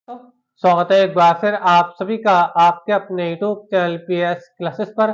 तो स्वागत है एक बार फिर आप सभी का आपके अपने यूट्यूब चैनल पीएस क्लासेस पर।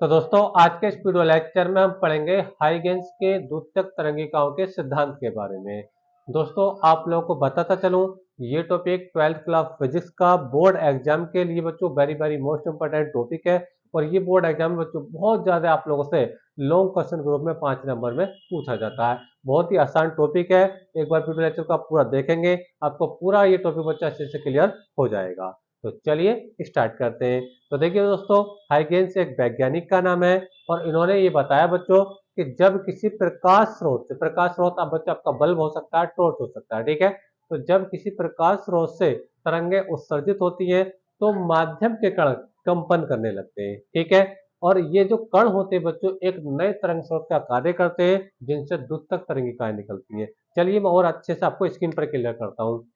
तो दोस्तों आज के इस वीडियो लेक्चर में हम पढ़ेंगे हाइगेंस के द्वितीयक तरंगिकाओं के सिद्धांत के बारे में। दोस्तों आप लोगों को बताता चलूं, ये टॉपिक 12th क्लास फिजिक्स का बोर्ड एग्जाम के लिए बच्चों very very most important topic है। और ये बोर्ड एग्जाम में बच्चों बहुत ज्यादा आप लोगों से लॉन्ग क्वेश्चन ग्रुप में 5 नंबर में पूछा जाता है। बहुत ही आसान टॉपिक है। एक बार वीडियो लेक्चर को आप पूरा देखेंगे, आपको पूरा ये टॉपिक बच्चा अच्छे से क्लियर हो जाएगा। तो चलिए स्टार्ट करते हैं। तो देखिए दोस्तों, हाइगेंस एक वैज्ञानिक का नाम है और इन्होंने ये बताया बच्चों कि जब किसी प्रकाश स्रोत आप बच्चा आपका बल्ब हो सकता है, टॉर्च हो सकता है, ठीक है। तो जब किसी प्रकाश स्रोत से तरंगें उत्सर्जित होती हैं तो माध्यम के कण कंपन करने लगते हैं, ठीक है। और ये जो कण होते हैं बच्चों एक नए तरंग स्रोत का कार्य करते हैं जिनसे द्वितीयक तरंगिकाएं निकलती हैं। चलिए मैं और अच्छे से आपको स्क्रीन पर क्लियर करता हूँ।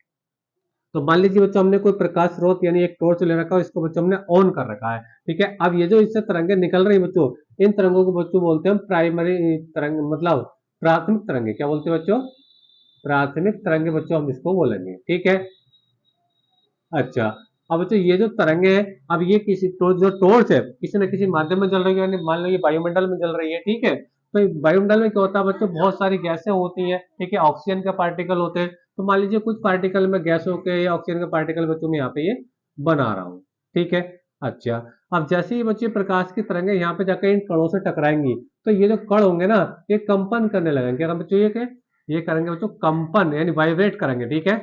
तो मान लीजिए बच्चों हमने कोई प्रकाश स्रोत यानी एक टॉर्च ले रखा है, इसको बच्चों हमने ऑन कर रखा है, ठीक है। अब ये जो इससे तरंगे निकल रही है बच्चों, इन तरंगों को बच्चों बोलते हैं हम प्राइमरी तरंग, मतलब प्राथमिक तरंगे। क्या बोलते हैं बच्चों? प्राथमिक तरंगे बच्चों हम इसको बोलेंगे, ठीक है। अच्छा, अब बच्चों ये जो तरंगे हैं, अब ये किसी तो जो टॉर्च है किसी न किसी माध्यम में जल रही है, यानी मान लो ये वायुमंडल में जल रही है, ठीक है। तो वायुमंडल में क्या होता है बच्चों, बहुत सारी गैसें होती हैं, ठीक है, ऑक्सीजन के पार्टिकल होते हैं। तो मान लीजिए कुछ पार्टिकल में गैसों के या ऑक्सीजन के पार्टिकल बच्चों में यहाँ पे ये बना रहा हूँ, ठीक है। अच्छा, अब जैसे ही बच्चे प्रकाश की तरंगे यहाँ पे जाकर इन कणों से टकराएंगी तो ये जो कण होंगे ना, ये कंपन करने लगेंगे। क्या बच्चों ये करेंगे बच्चों, कंपन यानी वाइब्रेट करेंगे, ठीक है।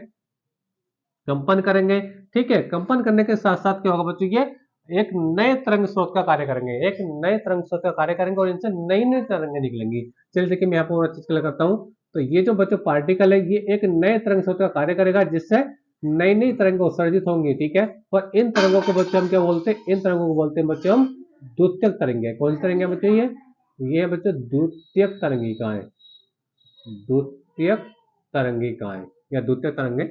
कंपन करेंगे, ठीक है। कंपन करने के साथ साथ क्या होगा बच्चों, ये एक नए तरंग स्रोत का कार्य करेंगे, एक नए तरंग स्रोत का कार्य करेंगे और इनसे नई नई तरंगें निकलेंगी। चलिए देखिए मैं यहाँ पर और अच्छी तरह करता हूँ। तो ये जो बच्चों पार्टिकल है ये एक नए तरंग स्रोत का कार्य करेगा जिससे नई नई तरंगें उत्सर्जित होंगी, ठीक है। और इन तरंगों को बच्चों हम क्या बोलते हैं? इन तरंगों को बोलते हैं बच्चों हम द्वितीयक तरंगे। कौन सी तरंगे बच्चों? ये बच्चों द्वितीयक तरंगिकाएं, द्वितीयक तरंगिकाएं या द्वितीयक तरंगे,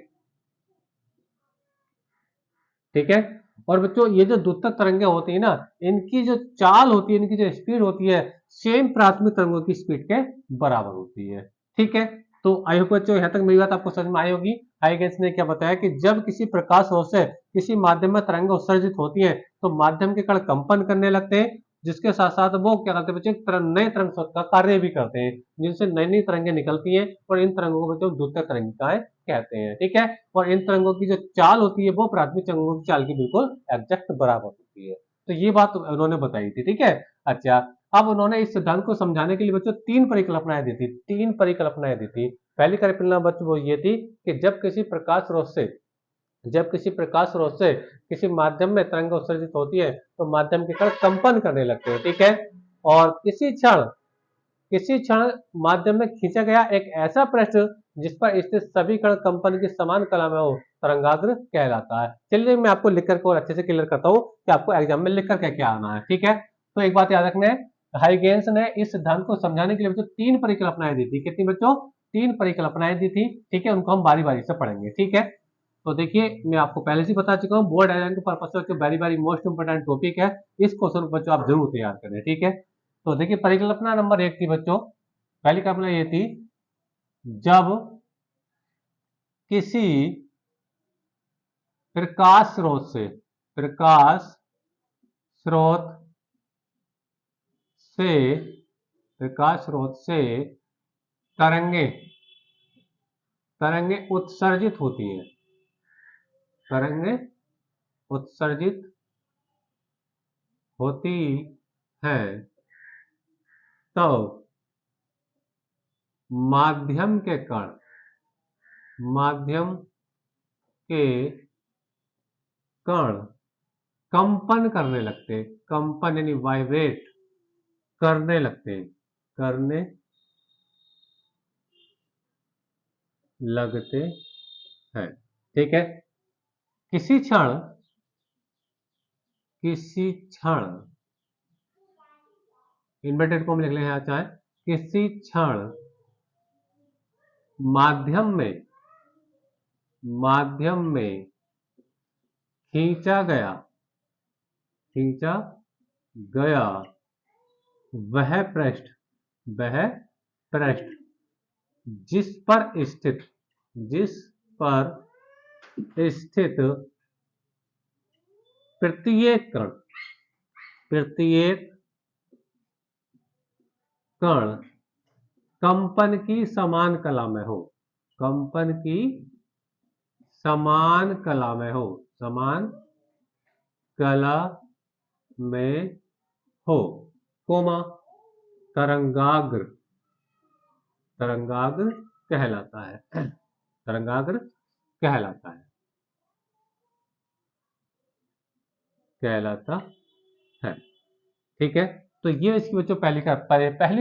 ठीक है। और बच्चों ये जो द्वितीयक तरंगे होती है ना, इनकी जो चाल होती है, इनकी जो स्पीड होती है, सेम प्राथमिक तरंगों की स्पीड के बराबर होती है, ठीक है। तो आई होप बच्चों यहाँ तक मेरी बात आपको समझ में आई होगी। हाइगेंस ने क्या बताया कि जब किसी प्रकाश स्रोत से किसी माध्यम में तरंगें उत्सर्जित होती हैं तो माध्यम के कण कंपन करने लगते हैं, जिसके साथ साथ वो क्या करते हैं बच्चे, नए तरंग स्रोत का कार्य भी करते हैं जिनसे नई नई तरंगें निकलती हैं और इन तरंगों को बच्चों द्वितीयक तरंगिकाएं कहते हैं, ठीक है। और इन तरंगों की जो चाल होती है वो प्राथमिक तरंगों की चाल की बिल्कुल एग्जैक्ट बराबर होती है। तो ये बात उन्होंने बताई थी, ठीक है। अच्छा, अब उन्होंने इस सिद्धांत को समझाने के लिए बच्चों तीन परिकल्पनाएं दी थी, तीन परिकल्पनाएं दी थी। पहली कल्पना बच्चों वो ये थी कि जब किसी प्रकाश स्रोत से किसी माध्यम में तरंग उत्सर्जित होती है तो माध्यम के कण कंपन करने लगते हैं, ठीक है। और किसी क्षण माध्यम में खींचा गया एक ऐसा पृष्ठ जिस पर स्थित सभी कण कंपन की समान कला में हो, तरंगाग्र कहलाता है। चलिए मैं आपको लिख करके और अच्छे से क्लियर करता हूँ कि आपको एग्जाम में लिख करके क्या आना है, ठीक है। तो एक बात याद रखना है, हाइगेंस ने इस सिद्धांत को समझाने के लिए बच्चों तीन परिकल्पनाएं दी थी। कितनी बच्चों? तीन परिकल्पनाएं दी थी, ठीक है। उनको हम बारी बारी से पढ़ेंगे, ठीक है। तो देखिए मैं आपको पहले से बता चुका हूँ, बोर्ड एग्जाम के पर्पज से very very most important topic है। इस क्वेश्चन को बच्चों आप जरूर तैयार करें, ठीक है। तो देखिए परिकल्पना नंबर एक थी बच्चों, पहली कल्पना ये थी, जब किसी प्रकाश स्रोत से प्रकाश स्रोत से प्रकाश स्रोत से तरंगे तरंगे उत्सर्जित होती हैं, तरंगे उत्सर्जित होती हैं, तो माध्यम के कण माध्यम के कण कंपन करने लगते हैं, कंपन यानी वाइब्रेट करने लगते हैं, करने लगते हैं, ठीक है। किसी क्षण किसी क्षण इन्वर्टेड को हम लिख लें यहाँ चाहे, किसी क्षण माध्यम में माध्यम में खींचा गया खींचा गया वह पृष्ठ वह पृष्ठ जिस पर स्थित प्रत्येक कण कंपन की समान कला में हो, कंपन की समान कला में हो, समान कला में हो, कोमा तरंगाग्र, तरंगाग्र कहलाता है, तरंगाग्र कहलाता है, कहलाता है। ठीक है, तो ये इसकी बच्चों पहली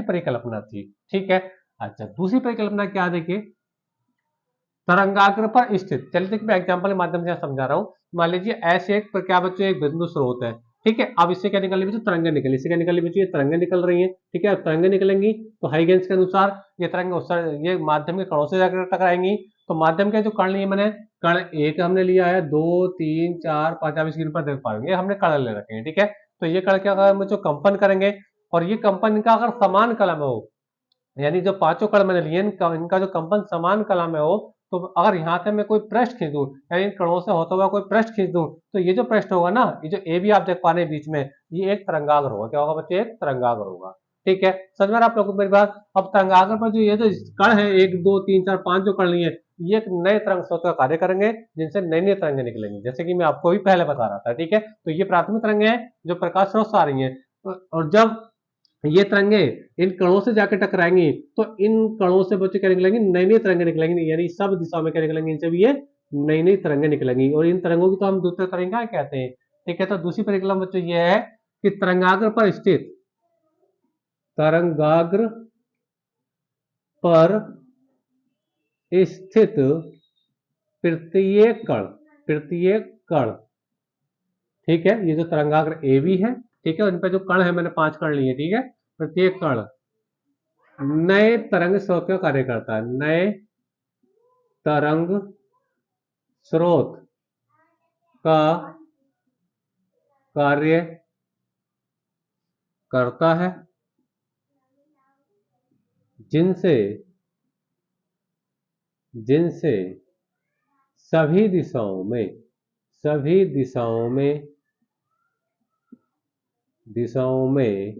परिकल्पना थी। ठीक है, अच्छा दूसरी परिकल्पना क्या देखिए, तरंगाग्र पर स्थित। चलिए देखिए मैं एग्जांपल के माध्यम से समझा रहा हूँ। मान लीजिए ऐसे एक क्या बच्चों एक बिंदु स्रोत है। ठीक है, अब इससे क्या निकल रही है, तरंगे निकली, इससे क्या निकल रही है, तरंगे निकल रही है। ठीक है, तरंगे निकलेंगी तो हाइगेंस के अनुसार ये तरंगे ये माध्यम के कणों से जाकर टकराएंगी। तो माध्यम के जो कण लिए मैंने, कण एक हमने लिया है, 2 3 4 5, आप स्क्रीन पर देख पाएंगे हमने कण ले रखे हैं। ठीक है, तो ये कण क्या जो कंपन करेंगे, और ये कंपन इनका अगर समान कला में हो, यानी जो पांचों कण मैंने लिए इनका जो कंपन समान कला में हो, तो अगर यहाँ से मैं कोई पृष्ठ खींच दूं, यानी इन कणों से होता हुआ कोई पृष्ठ खींच दूं, तो ये जो पृष्ठ होगा ना, ये जो ए भी आप देख पा रहे हैं बीच में, ये एक तरंगाग्र होगा। क्या होगा बच्चे, एक तरंगाग्र होगा। ठीक है, समझ में आप लोगों को मेरी बात। अब तरंगाग्र पर जो ये जो कण है 1 2 3 4 5 जो कण लिए, ये एक नए तरंग स्रोत का कार्य करेंगे, जिनसे नई नई तरंगे निकलेंगी, जैसे कि मैं आपको भी पहले बता रहा था। ठीक है, तो ये प्राथमिक तरंगे हैं जो प्रकाश स्रोत से आ रही है, और जब ये तरंगे इन कणों से जाकर टकराएंगी, तो इन कणों से बच्चे क्या निकलेंगी, नई नई तरंगे निकलेंगी, यानी सब दिशाओं में क्या निकलेंगी, इनसे भी ये नई नई तरंगे निकलेंगी, और इन तरंगों की तो हम दूसरे तरंगा कहते हैं। ठीक है, तो दूसरी परिकल्पना बच्चों ये है कि तरंगाग्र पर स्थित, तरंगाग्र पर स्थित प्रत्येक कण, प्रत्येक कण, ठीक है, ये जो तरंगाग्र ए भी है, ठीक है, उन पर जो कण है मैंने 5 कण लिए। ठीक है, प्रत्येक कण नए तरंग स्रोत का कार्य करता है, नए तरंग स्रोत का कार्य करता है, जिनसे जिनसे सभी दिशाओं में, सभी दिशाओं में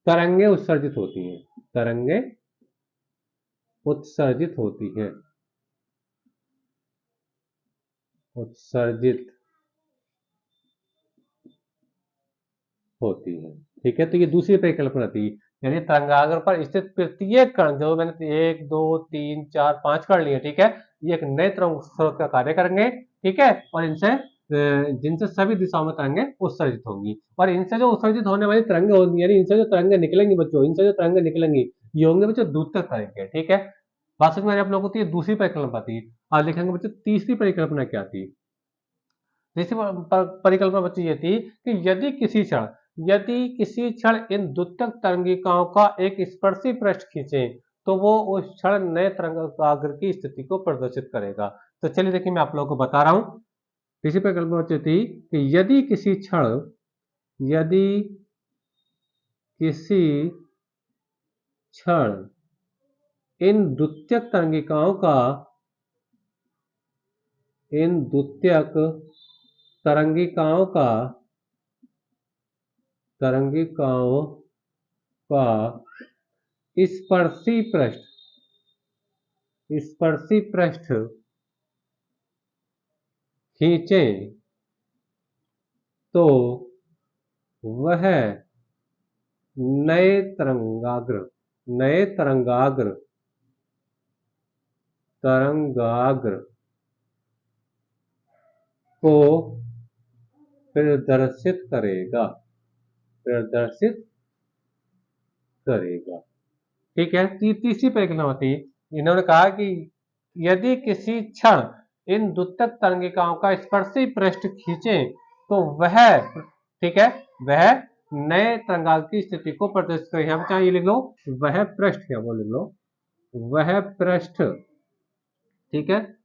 तरंगे उत्सर्जित होती हैं, तरंगे उत्सर्जित होती हैं, उत्सर्जित होती है। ठीक है, तो ये दूसरी परिकल्पना थी, यानी तरंगाग्र पर स्थित प्रत्येक कण, जो मैंने 1 2 3 4 5 कण लिए, ठीक है, ये एक नए तरंग स्रोत का कार्य करेंगे। ठीक है, और इनसे जिनसे सभी दिशाओं में तरंगे उत्सर्जित होंगी, और इनसे जो उत्सर्जित होने वाली तरंगे होंगी, यानी इनसे जो तरंगे निकलेंगी बच्चों, इनसे जो तरंगे निकलेंगी, ये होंगे बच्चों द्वितीयक तरंगे। ठीक है, बात समझ में आप लोगों को, ये दूसरी परिकल्पना थी। आज लिखेंगे बच्चों तीसरी परिकल्पना क्या थी। तीसरी परिकल्पना बच्चों ये थी कि यदि किसी क्षण इन द्वितीयक तरंगिकाओं का एक स्पर्शी पृष्ठ खींचे, तो वो उस क्षण नए तरंगाग्र की स्थिति को प्रदर्शित करेगा। तो चलिए देखिए मैं आप लोगों को बता रहा हूं। तीसरी परिकल्पना बच्चों थी कि यदि किसी क्षण इन द्वितीयक तरंगिकाओं का स्पर्शी पृष्ठ खींचे, तो वह नए तरंगाग्र को प्रदर्शित करेगा, ठीक है। तीसरी परिकल्पना थी, इन्होंने कहा कि यदि किसी क्षण इन द्वितीयक तरंगिकाओं का स्पर्शी पृष्ठ खींचे, तो वह, ठीक है, वह नए तरंगाग्र की स्थिति को प्रदर्शित करेगा। यहाँ पे ये लिख लो, वह पृष्ठ, या वो लिख लो, वह पृष्ठ, ठीक है,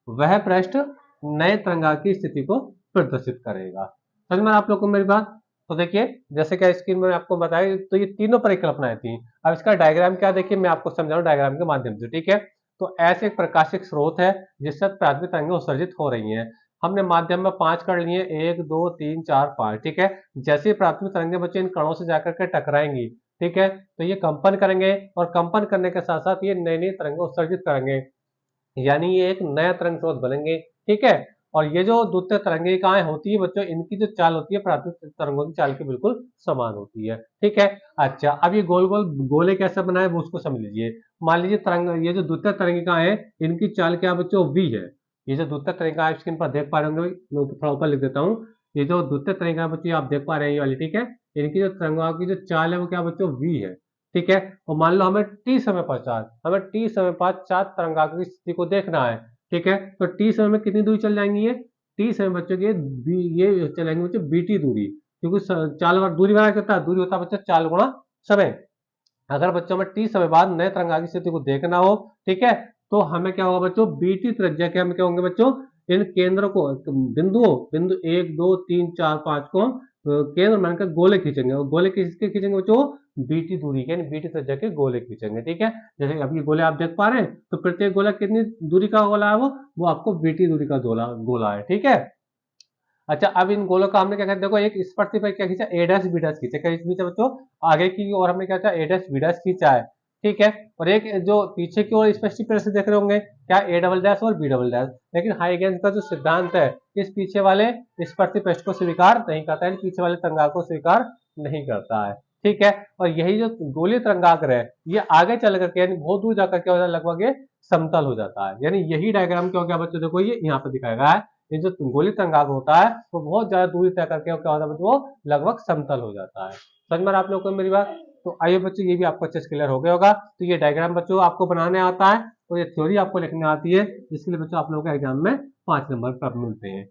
वह पृष्ठ नए तरंगाग्र की स्थिति को प्रदर्शित करेगा। समझ में आप लोगों को मेरी बात। तो देखिए जैसे क्या स्क्रीन में आपको बताया, तो ये तीनों परिकल्पनाएं थी। अब इसका डायग्राम क्या, देखिए मैं आपको समझाऊं डायग्राम के माध्यम से। ठीक है, तो ऐसे एक प्रकाशिक स्रोत है जिससे प्राथमिक तरंगें उत्सर्जित हो रही हैं। हमने माध्यम में 5 कण लिए, 1 2 3 4 5, ठीक है। जैसे ही प्राथमिक तरंगें बच्चे इन कणों से जाकर के टकराएंगी, ठीक है, तो ये कंपन करेंगे और कंपन करने के साथ साथ ये नई नई तरंगें उत्सर्जित करेंगे, यानी ये एक नया तरंग स्रोत बनेंगे, ठीक है। और ये जो द्वितीय तरंगिकाएं होती है बच्चों, इनकी जो चाल होती है प्राथमिक तरंगों की चाल के बिल्कुल समान होती है, ठीक है। अच्छा, अब ये गोल गोल गोले कैसे बनाए वो उसको समझ लीजिए। मान लीजिए तरंग, ये जो द्वितीय तरंगिकाएं हैं इनकी चाल क्या बच्चों, वी है। ये जो द्वितीय तरंगिका स्क्रीन पर देख पा रहे होंगे, मैं थोड़ा ऊपर लिख देता हूँ। ये जो द्वितीय तरंगिका बच्चों आप देख पा रहे हैं ये वाली, ठीक है, इनकी जो तरंगों की जो चाल है वो क्या बच्चों, वी है, ठीक है। और मान लो हमें टी समय पश्चात, हमें टी समय पश्चात तरंगाग्र की स्थिति को देखना है, ठीक है। तो टी समय में कितनी दूरी चल जाएंगी ये, टी समय बच्चों की ये चलेंगे बच्चों बीटी दूरी, क्योंकि चाल और दूरी बना कितना, दूरी होता है बच्चों चाल गुणा समय। अगर बच्चों में टी समय बाद नए तरंगाग्र की स्थिति को देखना हो, ठीक है, तो हमें क्या होगा बच्चों, बीटी त्रिज्या के हम क्या होंगे बच्चों, इन केंद्रों को, बिंदु 1 2 3 4 5 को केंद्र मानकर गोले खींचेंगे, और गोले किसके खींचेंगे बच्चों, बीटी दूरी के, बीटी त्रिज्या के गोले खींचेंगे, ठीक है। जैसे अब ये गोले आप देख पा रहे हैं, तो प्रत्येक गोला कितनी दूरी का गोला है, वो आपको बीटी दूरी का गोला है, ठीक है। अच्छा, अब इन गोलों का हमने क्या किया, देखो एक स्पर्शी पर क्या खींचा, ए डैश बी डैश खींचा, क्या खींचा बच्चों, आगे की ओर हमने क्या किया, ए डैश बी डैश खींचा है, ठीक है। और एक जो पीछे की ओर स्पष्ट पेड़ से देख रहे होंगे, क्या ए डबल डैश और बी डबल डैश। लेकिन हाइगेंस का जो सिद्धांत है इस पीछे वाले स्पर्शी पृष्ठ को स्वीकार नहीं करता है, पीछे वाले तरंगाग्र को स्वीकार नहीं करता है, ठीक है। और यही जो गोलीय तरंगाग्र है ये आगे चल करके यानी बहुत दूर जाकर क्या हो जाता है, लगभग ये समतल हो जाता है। यानी यही डायग्राम क्या हो गया बच्चों, देखो ये यहाँ पे दिखाया गया है, ये जो गोलीय तरंगाग्र होता है वो बहुत ज्यादा दूरी तय करके क्या होता है, वो लगभग समतल हो जाता है। समझ में आप लोगों को मेरी बात। तो आइए बच्चों, ये भी आपको अच्छे से क्लियर हो गया होगा। तो ये डायग्राम बच्चों आपको बनाने आता है, तो ये थ्योरी आपको लिखने आती है, जिसके लिए बच्चों आप लोगों को एग्जाम में 5 नंबर प्राप्त मिलते हैं।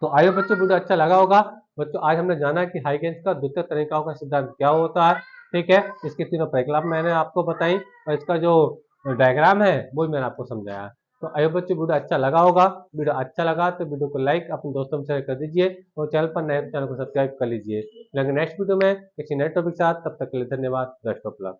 तो आइए बच्चों, वीडियो अच्छा लगा होगा। बच्चों आज हमने जाना कि हाइगेंस का द्वितीय तरंगिकाओं का सिद्धांत क्या होता है, ठीक है, इसकी तीनों परिकल्पना मैंने आपको बताई, और इसका जो डायग्राम है वो भी मैंने आपको समझाया। तो आइए बच्चों, वीडियो अच्छा लगा होगा। वीडियो अच्छा लगा तो वीडियो को लाइक अपने दोस्तों में शेयर कर दीजिए, और चैनल पर नए चैनल को सब्सक्राइब कर लीजिए। लेकिन नेक्स्ट वीडियो में किसी नए टॉपिक के साथ, तब तक के लिए धन्यवाद, बेस्ट ऑफ लक।